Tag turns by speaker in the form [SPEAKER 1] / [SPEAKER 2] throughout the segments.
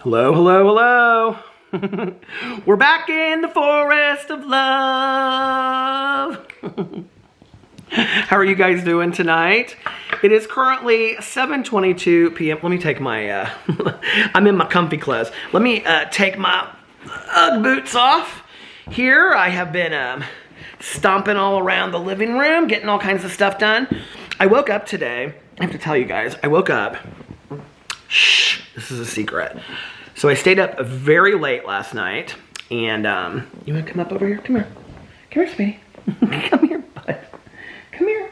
[SPEAKER 1] Hello, hello, hello. We're back in the forest of love. How are you guys doing tonight? It is currently 7:22 p.m. Let me take my, I'm in my comfy clothes. Let me take my Ugg boots off. Here, I have been stomping all around the living room, getting all kinds of stuff done. I woke up today. I have to tell you guys, I woke up. Shh, this is a secret. So I stayed up very late last night, and you wanna come up over here? Come here. Come here, sweetie. Come here, bud. Come here.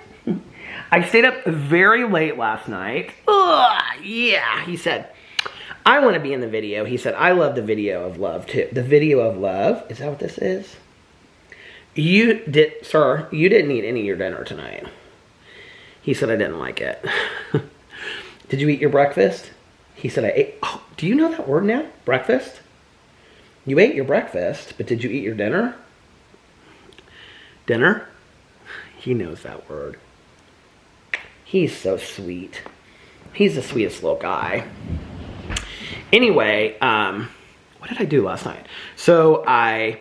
[SPEAKER 1] I stayed up very late last night. Ugh, yeah, he said, I want to be in the video. He said, I love the video of love too. The video of love? Is that what this is? You did, sir, you didn't eat any of your dinner tonight. He said, I didn't like it. Did you eat your breakfast? He said, I ate. Oh, do you know that word now? Breakfast? You ate your breakfast, but did you eat your dinner? Dinner? He knows that word. He's so sweet. He's the sweetest little guy. Anyway, what did I do last night? So I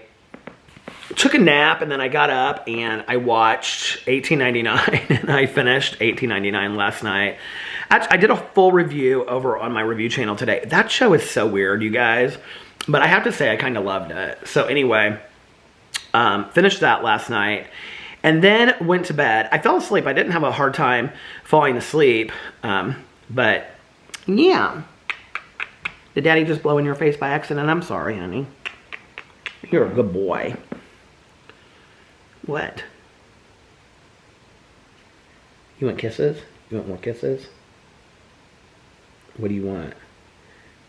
[SPEAKER 1] took a nap, and then I got up and I watched 1899, and I finished 1899 last night. I did a full review over on my review channel today. That show is so weird, you guys, but I have to say I kind of loved it. So anyway, finished that last night, and then went to bed. I fell asleep. I didn't have a hard time falling asleep, but yeah. Did Daddy just blow in your face by accident? I'm sorry, honey. You're a good boy. What? You want kisses? You want more kisses? What do you want?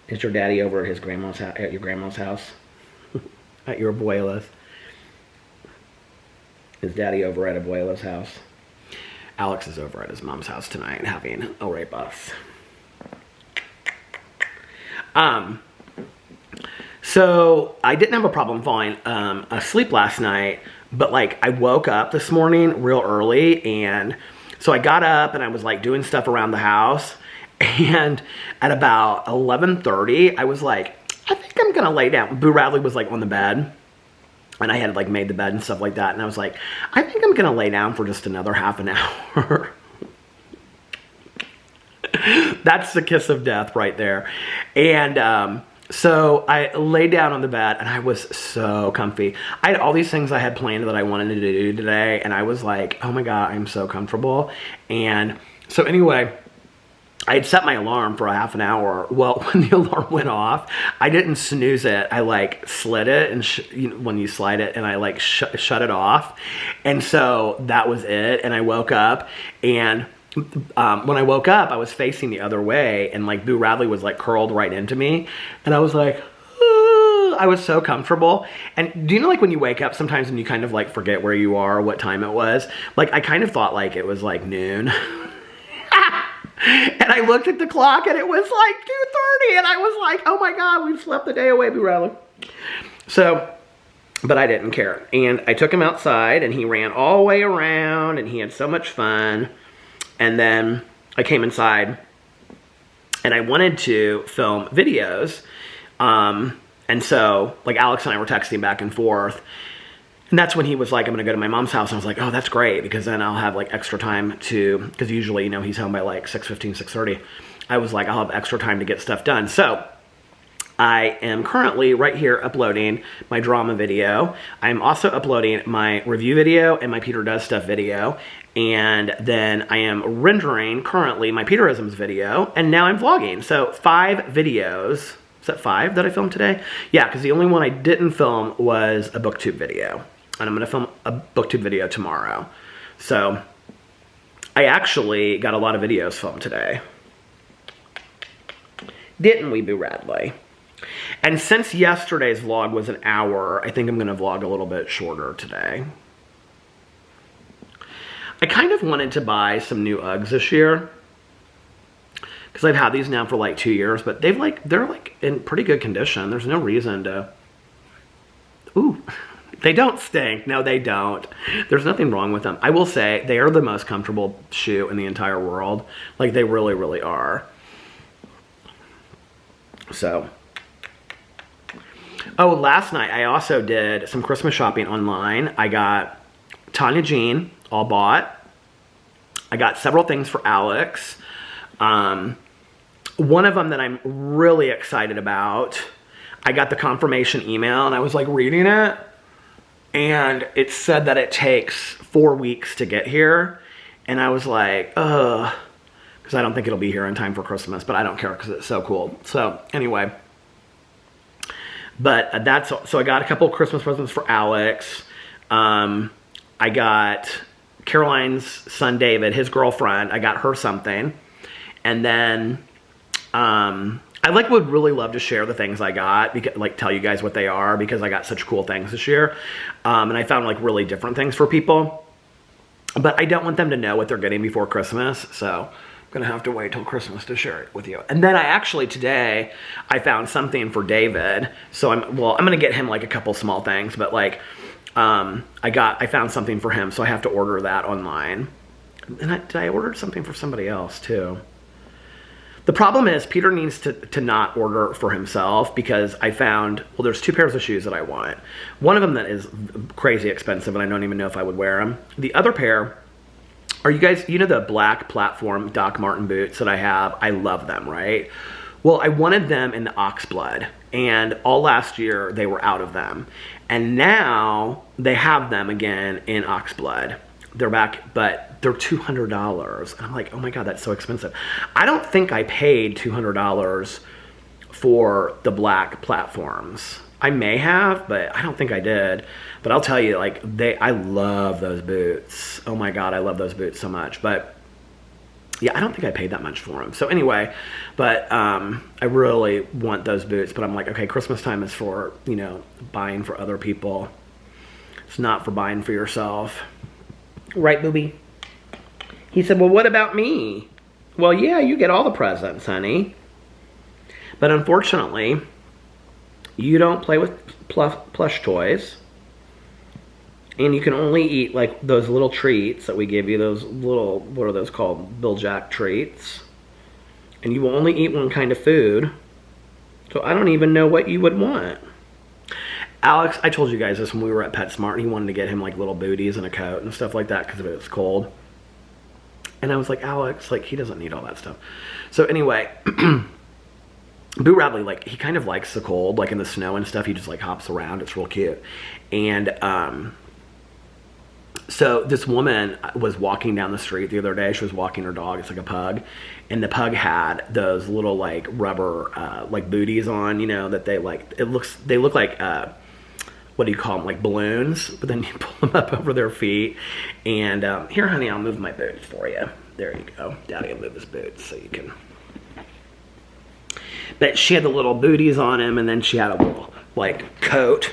[SPEAKER 1] Is your daddy over at his grandma's house? At your grandma's house? At your abuela's? Is Daddy over at abuela's house? Alex is over at his mom's house tonight having a rape bus. So I didn't have a problem falling asleep last night, but like I woke up this morning real early, and so I got up and I was like doing stuff around the house, and at about 11:30 I was like, I think I'm gonna lay down. Boo Radley was like on the bed, and I had like made the bed and stuff like that, and I was like, I think I'm gonna lay down for just another half an hour. That's the kiss of death right there. And so I lay down on the bed, and I was so comfy. I had all these things I had planned that I wanted to do today, and I was like, oh my God, I'm so comfortable. And so anyway, I had set my alarm for a half an hour. Well, when the alarm went off, I didn't snooze it. I like slid it, and when you slide it, and I like shut it off. And so that was it. And I woke up, and when I woke up, I was facing the other way, and like Boo Radley was like curled right into me, and I was like, I was so comfortable. And do you know, like when you wake up sometimes and you kind of like forget where you are, what time it was? Like I kind of thought like it was like noon. And I looked at the clock, and it was like 2:30, and I was like, oh my God, we've slept the day away, Boo Radley. So, but I didn't care. And I took him outside, and he ran all the way around, and he had so much fun. And then I came inside, and I wanted to film videos. And so like Alex and I were texting back and forth, and that's when he was like, I'm gonna go to my mom's house. And I was like, oh, that's great, because then I'll have like extra time to, because usually, you know, he's home by like 6:15, 6:30. I was like, I'll have extra time to get stuff done. So I am currently right here uploading my drama video. I'm also uploading my review video and my Peter Does Stuff video. And then I am rendering currently my Peterisms video, and now I'm vlogging. So 5 videos. Is that 5 that I filmed today? Yeah, because the only one I didn't film was a booktube video. And I'm gonna film a booktube video tomorrow. So I actually got a lot of videos filmed today. Didn't we, Boo Radley? And since yesterday's vlog was an hour, I think I'm gonna vlog a little bit shorter today. I kind of wanted to buy some new Uggs this year, because I've had these now for like 2 years, but they're like in pretty good condition. There's no reason to, ooh, they don't stink. No, they don't. There's nothing wrong with them. I will say they are the most comfortable shoe in the entire world. Like they really, really are. So Oh, last night I also did some Christmas shopping online. I got Tanya Jean all bought. I got several things for Alex. One of them that I'm really excited about, I got the confirmation email and I was like reading it, and it said that it takes 4 weeks to get here. And I was like, ugh, because I don't think it'll be here in time for Christmas, but I don't care because it's so cool. So anyway, but so I got a couple of Christmas presents for Alex. I got Caroline's son, David, his girlfriend, I got her something. And then, I would really love to share the things I got, because, tell you guys what they are, because I got such cool things this year. And I found really different things for people, but I don't want them to know what they're getting before Christmas. So I'm going to have to wait till Christmas to share it with you. And then today I found something for David. So I'm going to get him a couple small things, but I found something for him. So I have to order that online. And I ordered something for somebody else too. The problem is Peter needs to not order for himself, because I found, there's 2 pairs of shoes that I want. One of them that is crazy expensive and I don't even know if I would wear them. The other pair are, the black platform Doc Marten boots that I have? I love them, right? Well, I wanted them in the oxblood, and all last year they were out of them. And now they have them again in oxblood. They're back, but they're $200. And I'm like, oh my God, that's so expensive. I don't think I paid $200 for the black platforms. I may have, but I don't think I did. But I'll tell you, I love those boots. Oh my God, I love those boots so much. But yeah, I don't think I paid that much for them. So anyway, but I really want those boots. But I'm like, okay, Christmas time is for, buying for other people. It's not for buying for yourself. Right, booby? He said, well, what about me? Well, yeah, you get all the presents, honey. But unfortunately, you don't play with plush toys. And you can only eat, those little treats that we give you. Those little, what are those called? Bill Jack treats. And you will only eat one kind of food. So I don't even know what you would want. Alex, I told you guys this when we were at PetSmart. He wanted to get him little booties and a coat and stuff like that because it was cold. And I was like, Alex, he doesn't need all that stuff. So anyway, Boo Radley, he kind of likes the cold, in the snow and stuff. He just hops around. It's real cute. And so this woman was walking down the street the other day. She was walking her dog. It's a pug. And the pug had those little rubber booties on, that they they look like what do you call them, balloons, but then you pull them up over their feet. And here, honey, I'll move my boots for you. There you go. Daddy will move his boots so you can. But she had the little booties on him, and then she had a little coat.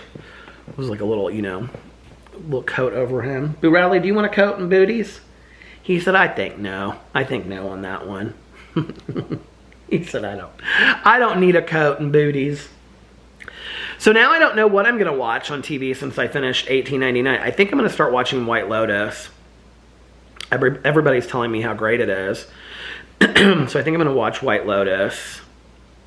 [SPEAKER 1] It was a little, little coat over him. Boo Radley, do you want a coat and booties? He said, I think no on that one. He said, I don't need a coat and booties. So now I don't know what I'm going to watch on TV since I finished $18.99. I think I'm going to start watching White Lotus. Everybody's telling me how great it is. So I think I'm going to watch White Lotus.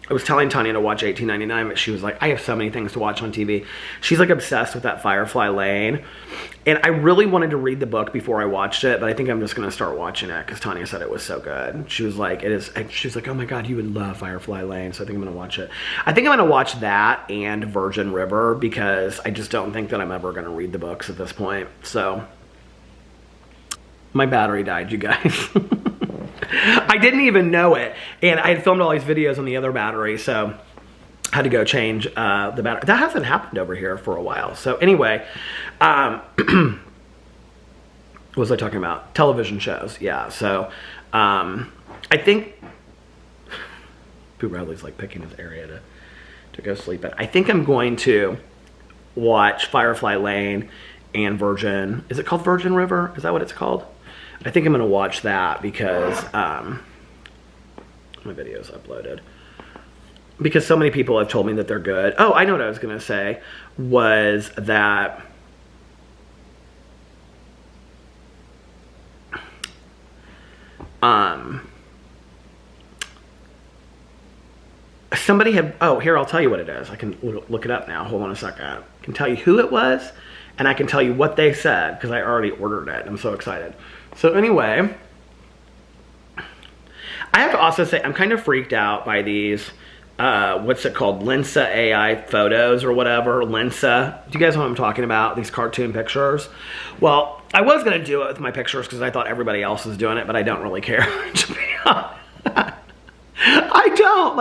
[SPEAKER 1] I was telling Tanya to watch $18.99, but she was like, I have so many things to watch on TV. She's obsessed with that Firefly Lane. And I really wanted to read the book before I watched it, but I think I'm just going to start watching it because Tanya said it was so good. She was like, she's like, oh my God, you would love Firefly Lane. So I think I'm going to watch it. I think I'm going to watch that and Virgin River because I just don't think that I'm ever going to read the books at this point. So my battery died, you guys. I didn't even know it, and I had filmed all these videos on the other battery, so I had to go change the battery. That hasn't happened over here for a while. So anyway, what was I talking about? Television shows, yeah. So I think Boo Bradley's picking his area to go sleep at. I think I'm going to watch Firefly Lane and Virgin. Is it called Virgin River? Is that what it's called? I think I'm going to watch that because my video's uploaded. Because so many people have told me that they're good. Oh, I know what I was going to say. Was that somebody had, oh, here, I'll tell you what it is. I can look it up now. Hold on a second. I can tell you who it was, and I can tell you what they said, because I already ordered it. I'm so excited. So anyway, I have to also say, I'm kind of freaked out by these, what's it called? Lensa AI photos or whatever. Lensa. Do you guys know what I'm talking about? These cartoon pictures. Well, I was going to do it with my pictures because I thought everybody else was doing it, but I don't really care. To be honest.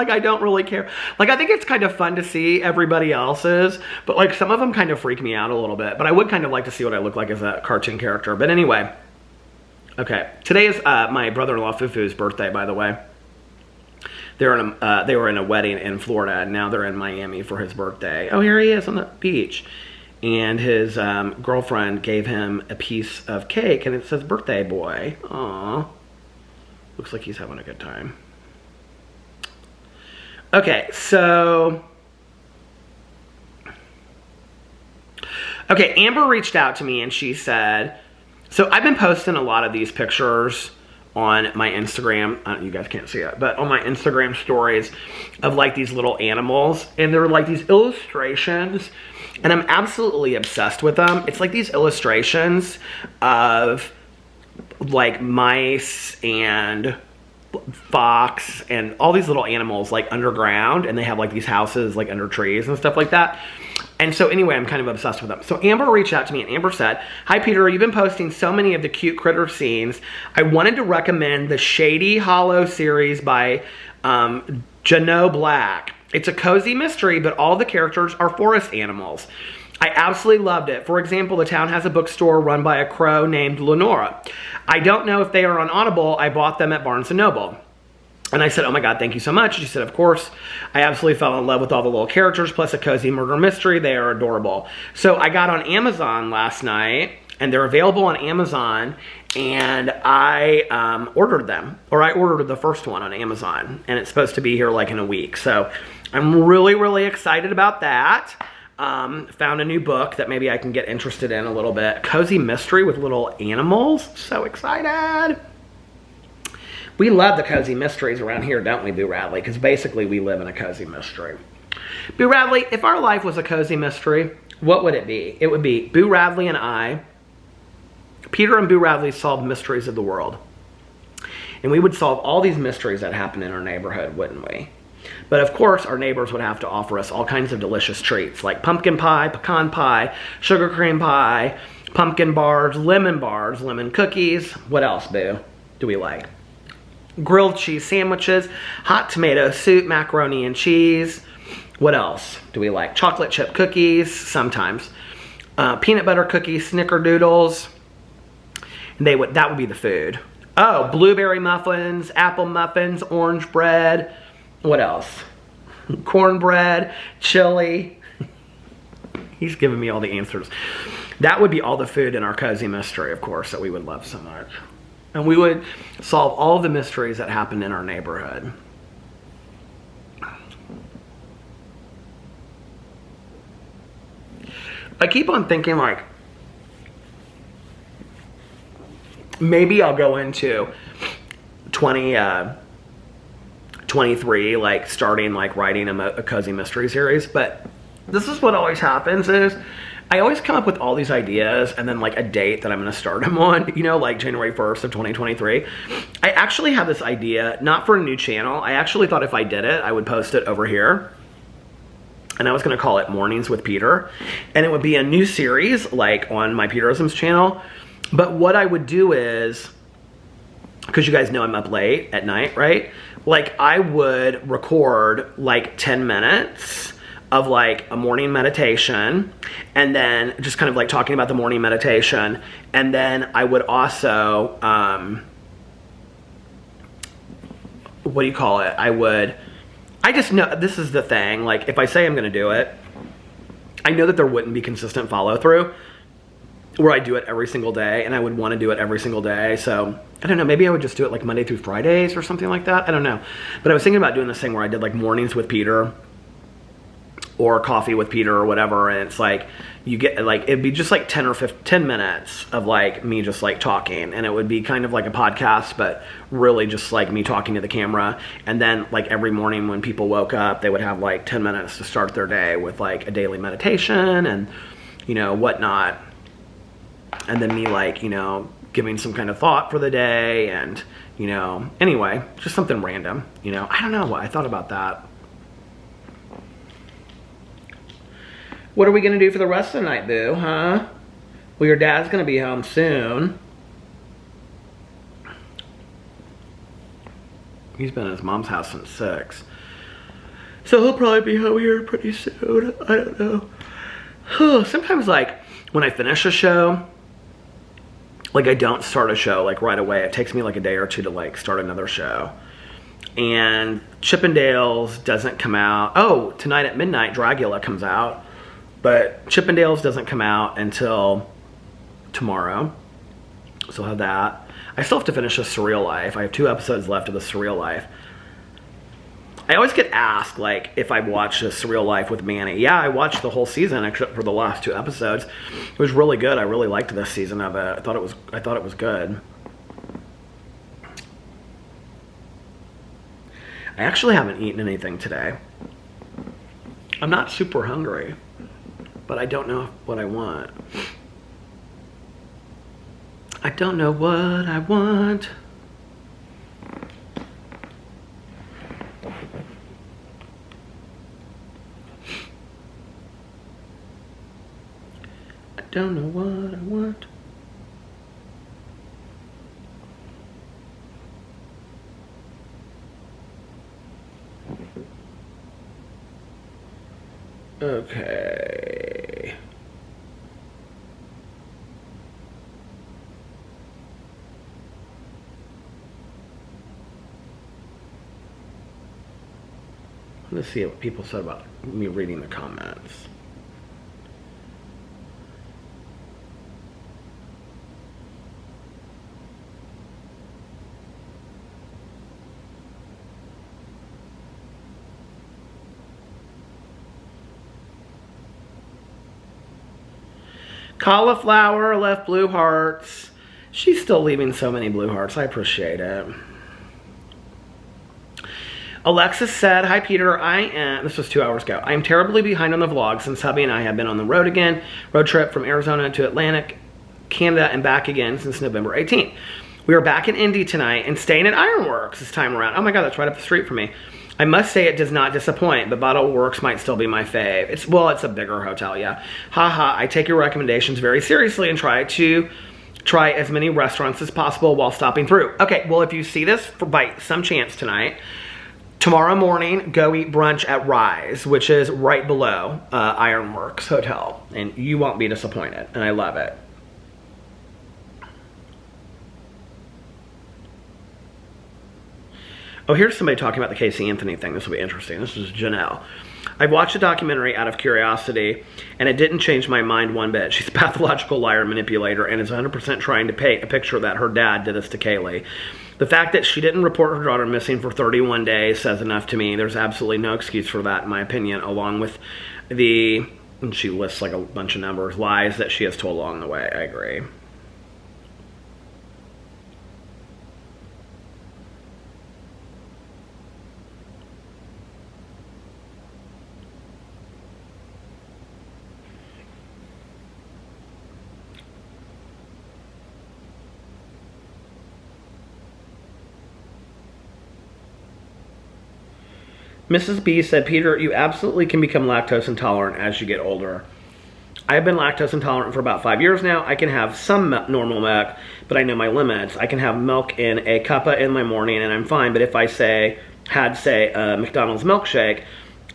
[SPEAKER 1] I don't really care. Like, I think it's kind of fun to see everybody else's, but like some of them kind of freak me out a little bit, but I would kind of like to see what I look like as a cartoon character. But anyway, okay. Today is my brother-in-law Fufu's birthday, by the way. They were in a wedding in Florida, and now they're in Miami for his birthday. Oh, here he is on the beach. And his girlfriend gave him a piece of cake, and it says birthday boy. Aww. Looks like he's having a good time. Okay, so... Okay, Amber reached out to me, and she said... So I've been posting a lot of these pictures on my Instagram. You guys can't see it, but on my Instagram stories of like these little animals, and they're like these illustrations, and I'm absolutely obsessed with them. It's like these illustrations of like mice and fox and all these little animals like underground, and they have like these houses like under trees and stuff like that. And so anyway, I'm kind of obsessed with them. So Amber reached out to me, and Amber said, "Hi Peter, you've been posting so many of the cute critter scenes. I wanted to recommend the Shady Hollow series by Jano Black. It's a cozy mystery, but all the characters are forest animals. I absolutely loved it. For example, the town has a bookstore run by a crow named Lenora. I don't know if they are on Audible. I bought them at Barnes & Noble." And I said, "Oh my God, thank you so much." She said, "Of course. I absolutely fell in love with all the little characters, plus a cozy murder mystery. They are adorable." So I got on Amazon last night, and they're available on Amazon, and I ordered them. Or I ordered the first one on Amazon, and it's supposed to be here like in a week. So I'm really, really excited about that. Found a new book that maybe I can get interested in a little bit. Cozy mystery with little animals. So excited. We love the cozy mysteries around here, don't we, Boo Radley? Because basically we live in a cozy mystery. Boo Radley, if our life was a cozy mystery, what would it be? It would be Boo Radley and I, Peter and Boo Radley solve mysteries of the world. And we would solve all these mysteries that happen in our neighborhood, wouldn't we? But of course, our neighbors would have to offer us all kinds of delicious treats, like pumpkin pie, pecan pie, sugar cream pie, pumpkin bars, lemon cookies. What else, Boo, do we like? Grilled cheese sandwiches, hot tomato soup, macaroni and cheese. What else do we like? Chocolate chip cookies, sometimes. Peanut butter cookies, snickerdoodles. And that would be the food. Oh, blueberry muffins, apple muffins, orange bread. What else? Cornbread, chili. He's giving me all the answers. That would be all the food in our cozy mystery, of course, that we would love so much. And we would solve all the mysteries that happen in our neighborhood. I keep on thinking, like, maybe I'll go into 2023, like, starting, like, writing a cozy mystery series. But this is what always happens is, I always come up with all these ideas and then like a date that I'm going to start them on, you know, like January 1st of 2023. I actually have this idea, not for a new channel. I actually thought if I did it, I would post it over here. And I was going to call it Mornings with Peter. And it would be a new series like on my Peterisms channel. But what I would do is, because you guys know I'm up late at night, right? Like I would record like 10 minutes of like a morning meditation, and then just kind of like talking about the morning meditation. And then I would also, what do you call it? I just know, this is the thing, like if I say I'm gonna do it, I know that there wouldn't be consistent follow through where I do it every single day, and I would wanna do it every single day. So I don't know, maybe I would just do it like Monday through Fridays or something like that. I don't know. But I was thinking about doing this thing where I did like Mornings with Peter or Coffee with Peter or whatever, and it's like you get like, it'd be just like 10 or 10 minutes of like me just like talking, and it would be kind of like a podcast, but really just like me talking to the camera. And then like every morning when people woke up, they would have like 10 minutes to start their day with like a daily meditation and, you know, whatnot. And then me like, you know, giving some kind of thought for the day, and, you know, anyway, just something random, you know. I don't know what I thought about that. What are we going to do for the rest of the night, boo, huh? Well, your dad's going to be home soon. He's been at his mom's house since 6. So he'll probably be home here pretty soon. I don't know. Sometimes, like, when I finish a show, like, I don't start a show, like, right away. It takes me, like, a day or two to, like, start another show. And Chippendales doesn't come out. Oh, tonight at midnight, Dragula comes out. But Chippendales doesn't come out until tomorrow. So I'll have that. I still have to finish The Surreal Life. I have 2 episodes left of The Surreal Life. I always get asked, like, if I watched The Surreal Life with Manny. Yeah, I watched the whole season except for the last 2 episodes. It was really good. I really liked this season of it. I thought it was good. I actually haven't eaten anything today. I'm not super hungry, but I don't know what I want. I don't know what I want. I don't know what I want. Okay. Let's see what people said about me reading the comments. Cauliflower left blue hearts. She's still leaving so many blue hearts. I appreciate it. Alexis said, hi Peter, this was 2 hours ago. I am terribly behind on the vlog since hubby and I have been on the road again. Road trip from Arizona to Atlantic, Canada, and back again since November 18th. We are back in Indy tonight and staying at Ironworks this time around. Oh my God, that's right up the street from me. I must say it does not disappoint, but Bottle Works might still be my fave. It's a bigger hotel, yeah. Haha, I take your recommendations very seriously and try as many restaurants as possible while stopping through. Okay, well, if you see this by some chance tonight, tomorrow morning, go eat brunch at Rise, which is right below Ironworks Hotel, and you won't be disappointed, and I love it. Oh, here's somebody talking about the Casey Anthony thing. This will be interesting. This is Janelle. I watched a documentary out of curiosity, and it didn't change my mind one bit. She's a pathological liar manipulator and is 100% trying to paint a picture that her dad did this to Kaylee. The fact that she didn't report her daughter missing for 31 days says enough to me. There's absolutely no excuse for that, in my opinion, along with the, and she lists like a bunch of numbers, lies that she has told along the way. I agree. Mrs. B said, Peter, you absolutely can become lactose intolerant as you get older. I have been lactose intolerant for about 5 years now. I can have some normal milk, but I know my limits. I can have milk in a cuppa in my morning and I'm fine, but if I had a McDonald's milkshake,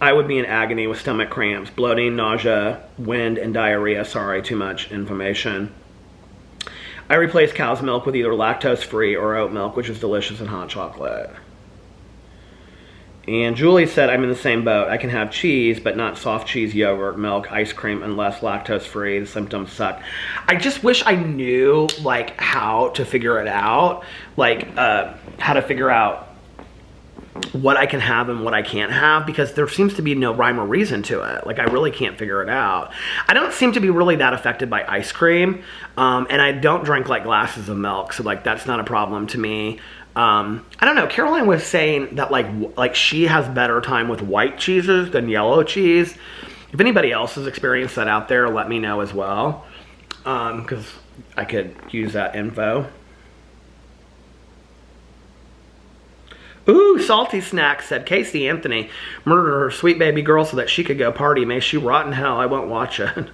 [SPEAKER 1] I would be in agony with stomach cramps, bloating, nausea, wind, and diarrhea. Sorry, too much information. I replace cow's milk with either lactose-free or oat milk, which is delicious, and hot chocolate. And Julie said, I'm in the same boat. I can have cheese, but not soft cheese, yogurt, milk, ice cream, unless lactose-free. The symptoms suck. I just wish I knew, like, how to figure it out. Like, how to figure out what I can have and what I can't have, because there seems to be no rhyme or reason to it. Like, I really can't figure it out. I don't seem to be really that affected by ice cream, and I don't drink like glasses of milk, so like that's not a problem to me. I don't know. Caroline was saying that like she has better time with white cheeses than yellow cheese. If anybody else has experienced that out there, let me know as well, because I could use that info. Ooh, Salty Snack said, Casey Anthony murdered her sweet baby girl so that she could go party. May she rot in hell. I won't watch it.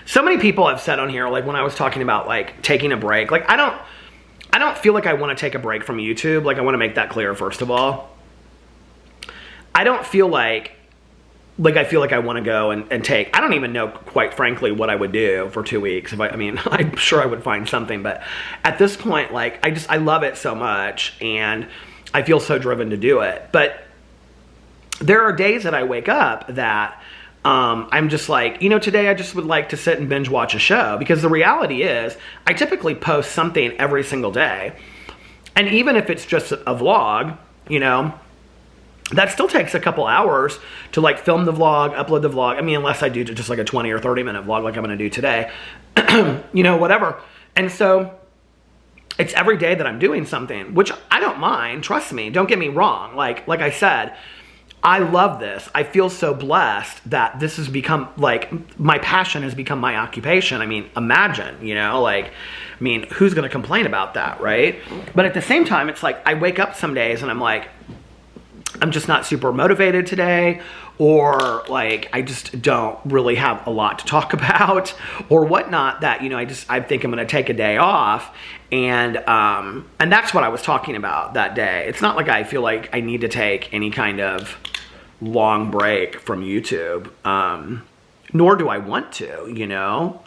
[SPEAKER 1] So many people have said on here, like when I was talking about like taking a break, like I don't feel like I want to take a break from YouTube. Like, I want to make that clear, first of all. I don't feel like I feel like I want to go and take, I don't even know, quite frankly, what I would do for 2 weeks. If I mean, I'm sure I would find something, but at this point, like, I love it so much, and I feel so driven to do it. But there are days that I wake up that I'm just like, you know, today I just would like to sit and binge watch a show, because the reality is I typically post something every single day. And even if it's just a vlog, you know, that still takes a couple hours to like film the vlog, upload the vlog. I mean, unless I do just like a 20 or 30 minute vlog like I'm going to do today, you know, whatever. And so it's every day that I'm doing something, which I don't mind. Trust me. Don't get me wrong. Like I said, I love this. I feel so blessed that this has become like my passion has become my occupation. I mean, imagine, you know, like, I mean, who's going to complain about that, right? But at the same time, it's like I wake up some days and I'm like, I'm just not super motivated today, or like I just don't really have a lot to talk about or whatnot, that, you know, I think I'm going to take a day off, and that's what I was talking about that day. It's not like I feel like I need to take any kind of long break from YouTube, nor do I want to, you know.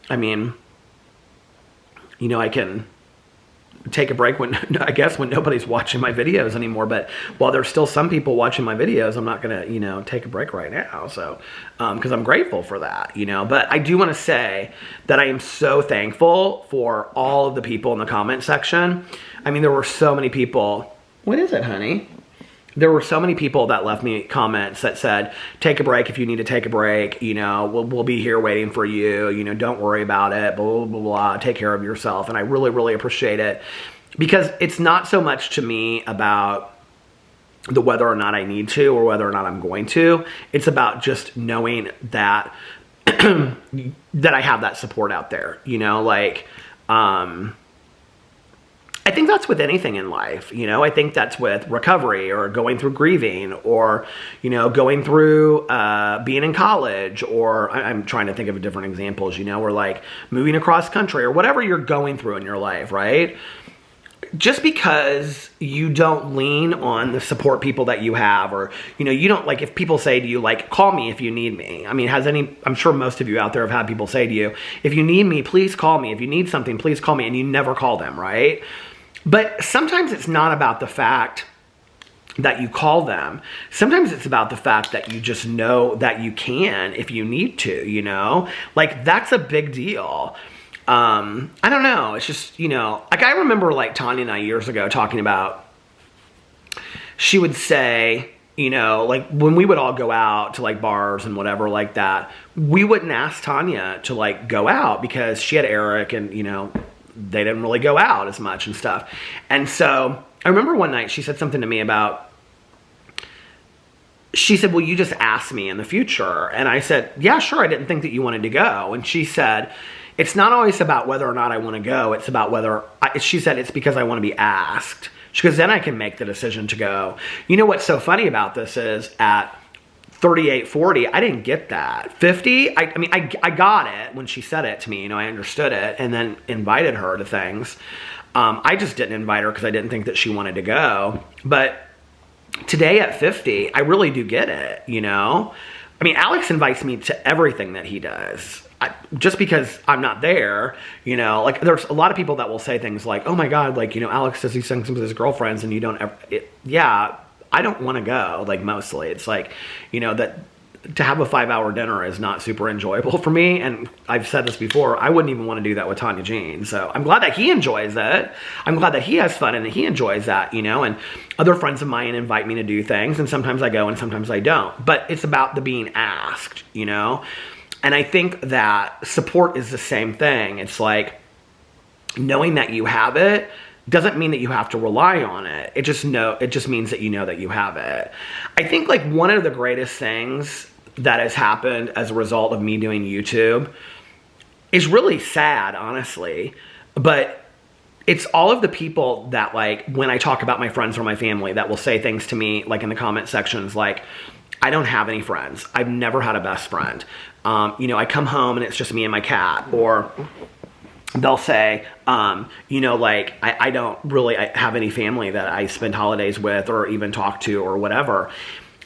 [SPEAKER 1] I mean, you know, I can take a break when, I guess, when nobody's watching my videos anymore, but while there's still some people watching my videos, I'm not gonna, you know, take a break right now. So because I'm grateful for that, you know. But I do want to say that I am so thankful for all of the people in the comment section. I mean, there were so many people. What is it, honey? There were so many people that left me comments that said, take a break if you need to take a break, you know, we'll be here waiting for you, you know, don't worry about it, blah, blah, blah, blah, take care of yourself. And I really, really appreciate it, because it's not so much to me about the whether or not I need to or whether or not I'm going to. It's about just knowing that, that I have that support out there, you know, like, I think that's with anything in life, you know. I think that's with recovery, or going through grieving, or, you know, going through being in college, or I'm trying to think of different examples, you know, or like moving across country, or whatever you're going through in your life, right? Just because you don't lean on the support people that you have, or, you know, you don't, like, if people say to you, like, call me if you need me. I mean, I'm sure most of you out there have had people say to you, if you need me, please call me. If you need something, please call me. And you never call them, right? But sometimes it's not about the fact that you call them. Sometimes it's about the fact that you just know that you can if you need to, you know? Like, that's a big deal. I don't know. It's just, you know, like I remember like Tanya and I years ago talking about, she would say, you know, like when we would all go out to like bars and whatever like that, we wouldn't ask Tanya to like go out because she had Eric, and, you know, they didn't really go out as much and stuff. And so I remember one night she said something to me about, she said, well, you just ask me in the future. And I said, yeah, sure. I didn't think that you wanted to go. And she said, it's not always about whether or not I want to go. It's about whether, she said, it's because I want to be asked. She goes, then I can make the decision to go. You know what's so funny about this is at 38, 40, I didn't get that. 50, I mean, I got it when she said it to me, you know, I understood it, and then invited her to things. I just didn't invite her because I didn't think that she wanted to go. But today at 50, I really do get it, you know? I mean, Alex invites me to everything that he does. Just because I'm not there, you know, like there's a lot of people that will say things like, oh my God, like, you know, Alex says he's things with his girlfriends and you don't ever, yeah, I don't want to go, like mostly. It's like, you know, that to have a 5-hour dinner is not super enjoyable for me. And I've said this before, I wouldn't even want to do that with Tanya Jean. So I'm glad that he enjoys it. I'm glad that he has fun and that he enjoys that, you know, and other friends of mine invite me to do things, and sometimes I go and sometimes I don't. But it's about the being asked, you know? And I think that support is the same thing. It's like knowing that you have it doesn't mean that you have to rely on it. It just means that you know that you have it. I think like one of the greatest things that has happened as a result of me doing YouTube is really sad, honestly. But it's all of the people that, like, when I talk about my friends or my family, that will say things to me, like in the comment sections, like, I don't have any friends. I've never had a best friend. You know, I come home and it's just me and my cat. Or they'll say, you know, like, I don't really have any family that I spend holidays with or even talk to or whatever.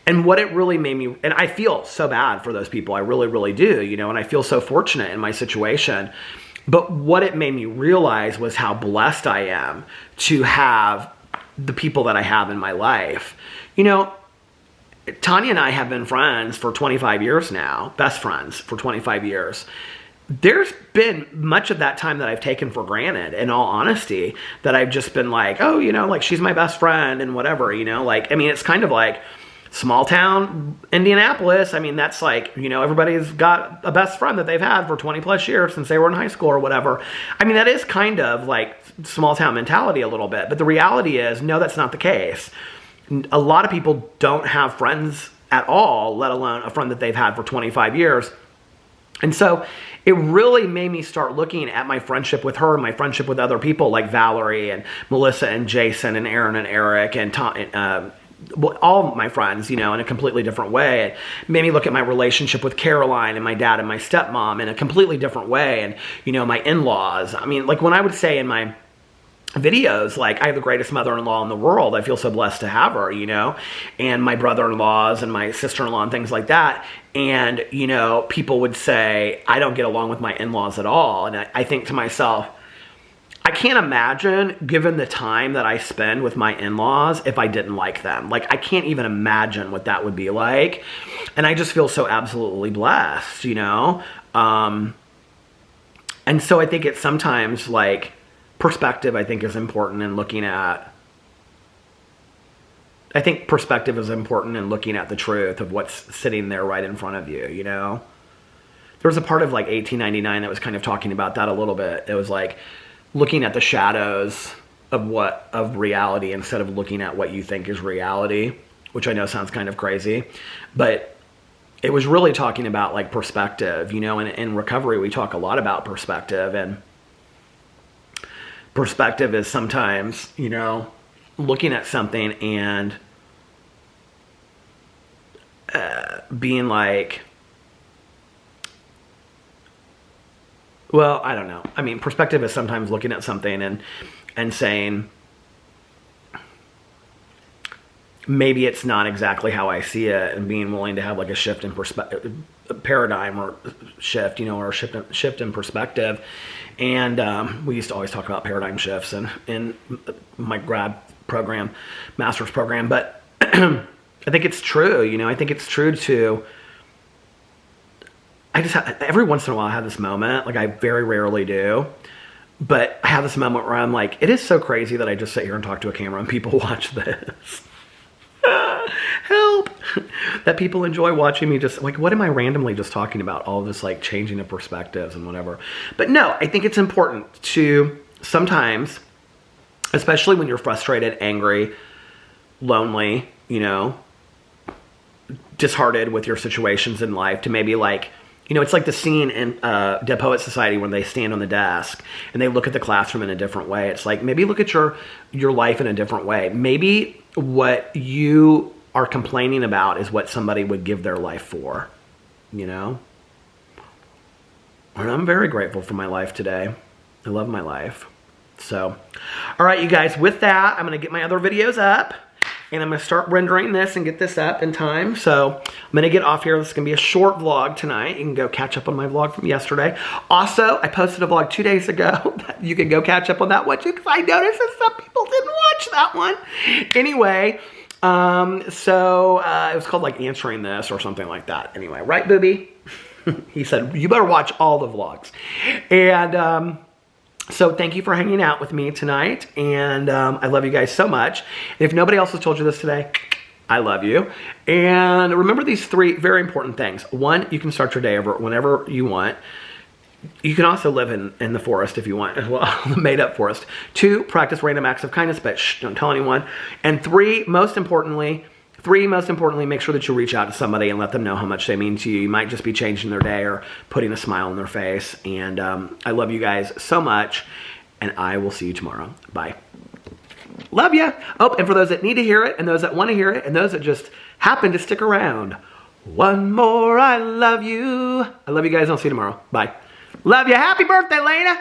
[SPEAKER 1] And what it really made me, and I feel so bad for those people. I really, really do, you know, and I feel so fortunate in my situation. But what it made me realize was how blessed I am to have the people that I have in my life. You know, Tanya and I have been friends for 25 years now, best friends for 25 years. There's been much of that time that I've taken for granted, in all honesty, that I've just been like, oh, you know, like, she's my best friend and whatever, you know, like, I mean, it's kind of like small town Indianapolis. I mean, that's like, you know, everybody's got a best friend that they've had for 20 plus years since they were in high school or whatever. I mean, that is kind of like small town mentality a little bit, but the reality is, no, that's not the case. A lot of people don't have friends at all, let alone a friend that they've had for 25 years. And so it really made me start looking at my friendship with her and my friendship with other people like Valerie and Melissa and Jason and Aaron and Eric and Tom, well, all my friends, you know, in a completely different way. It made me look at my relationship with Caroline and my dad and my stepmom in a completely different way. And, you know, my in-laws. I mean, like, when I would say in my videos, like, I have the greatest mother-in-law in the world. I feel so blessed to have her, you know, and my brother-in-laws and my sister-in-law and things like that. And, you know, people would say, I don't get along with my in-laws at all. And I think to myself, I can't imagine, given the time that I spend with my in-laws, if I didn't like them. Like, I can't even imagine what that would be like. And I just feel so absolutely blessed, you know? And so I think it's sometimes, like, perspective, I think, is important in looking at... I think perspective is important in looking at the truth of what's sitting there right in front of you, you know? There was a part of, like, 1899 that was kind of talking about that a little bit. It was, like, looking at the shadows of reality instead of looking at what you think is reality, which I know sounds kind of crazy, but it was really talking about, like, perspective, you know, and in recovery we talk a lot about perspective, and perspective is sometimes, you know, looking at something and being like, well, I don't know. I mean, perspective is sometimes looking at something and saying, maybe it's not exactly how I see it, and being willing to have, like, a shift in perspective, paradigm or shift, you know, or shift in perspective. And we used to always talk about paradigm shifts in my grad program, master's program. But I think it's true, you know, I think it's true to... every once in a while I have this moment, like, I very rarely do, but I have this moment where I'm like, it is so crazy that I just sit here and talk to a camera and people watch this. Help! That people enjoy watching me just, like, what am I randomly just talking about? All this, like, changing of perspectives and whatever. But no, I think it's important to sometimes, especially when you're frustrated, angry, lonely, you know, disheartened with your situations in life, to maybe, like, you know, it's like the scene in Dead Poets Society when they stand on the desk and they look at the classroom in a different way. It's like, maybe look at your life in a different way. Maybe what you are complaining about is what somebody would give their life for, you know? And I'm very grateful for my life today. I love my life. So, all right, you guys, with that, I'm going to get my other videos up. And I'm going to start rendering this and get this up in time. So I'm going to get off here. This is going to be a short vlog tonight. You can go catch up on my vlog from yesterday. Also, I posted a vlog 2 days ago. You can go catch up on that one too, because I noticed that some people didn't watch that one. Anyway, It was called like Answering This or something like that. Anyway, right, Booby? He said, you better watch all the vlogs. And so thank you for hanging out with me tonight. And I love you guys so much. And if nobody else has told you this today, I love you. And remember these 3 very important things. 1, you can start your day over whenever you want. You can also live in the forest if you want as well, the made-up forest. 2, practice random acts of kindness, but shh, don't tell anyone. And 3, most importantly, make sure that you reach out to somebody and let them know how much they mean to you. You might just be changing their day or putting a smile on their face. And I love you guys so much, and I will see you tomorrow. Bye. Love ya. Oh, and for those that need to hear it, and those that want to hear it, and those that just happen to stick around, one more, I love you. I love you guys. I'll see you tomorrow. Bye. Love you. Happy birthday, Lena.